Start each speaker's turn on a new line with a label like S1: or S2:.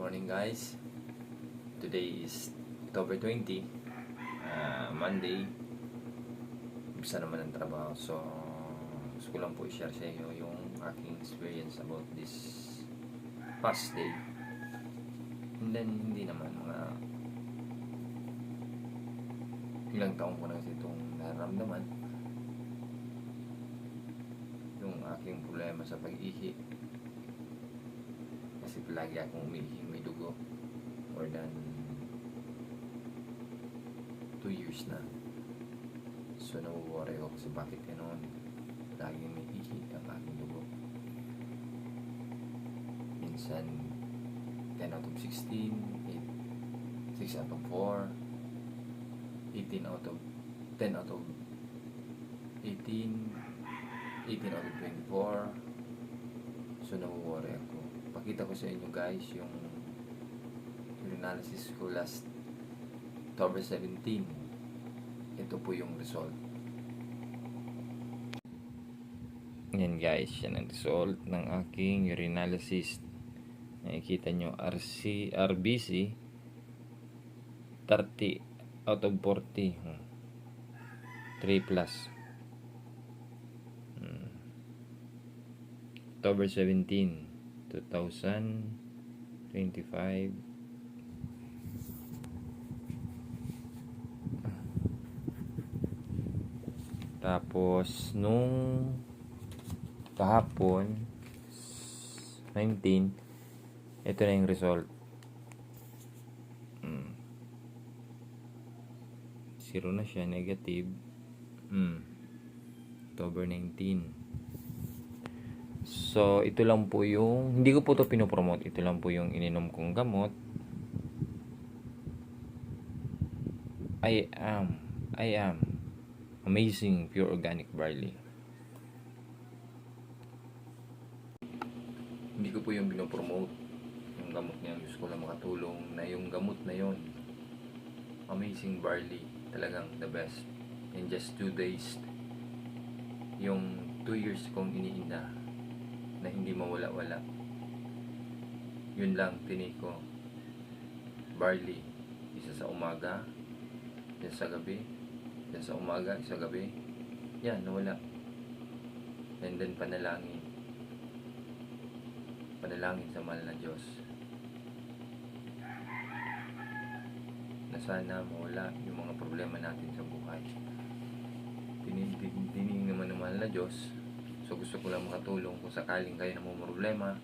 S1: Morning guys. Today is October 20, Monday. Umpisa naman ang trabaho. So, gusto ko lang po i-share sa inyo yung aking experience about this past day. And then, hindi naman mga ilang taon ko na kasi itong nararamdaman. Yung aking problema sa pag-ihi. Kasi palagi akong umihi, may dugo. More than 2 years na. So, nawo-worry ako kasi bakit ganoon. Laging may ihi ang aking dugo. Minsan, 10 out of 16, 6 out of 4, 18 out of 10 out of 18, 18 out of 24. So, nawo-worry ako. Pakita ko sa inyo guys yung analysis ko last October 17. Ito po yung result. Yan guys, yan ang result ng aking urinalysis. Nakikita nyo, RBC 30 out of 40. 3 plus. October 17, 2025. Tapos, nung kahapon, 19, ito na yung result. 0 na siya, negative. October 19. So, ito lang po yung, hindi ko po ito pinopromote. Ito lang po yung ininom kong gamot. I am amazing pure organic barley. Hindi ko po yung binopromote yung gamot niya. Gusto ko lang makatulong na yung gamot na yon, amazing barley, talagang the best. In just 2 days, yung 2 years kong iniinda na hindi mawala-wala, yun lang tiniko. Barley, isa sa umaga, isa sa gabi, isa sa umaga, isa sa gabi, yan, nawala. And then panalangin sa mahal na Diyos na sana mawala yung mga problema natin sa buhay. Tiniling naman ng mahal na Diyos. So gusto ko lang makatulong kung sakaling kayo na may problema,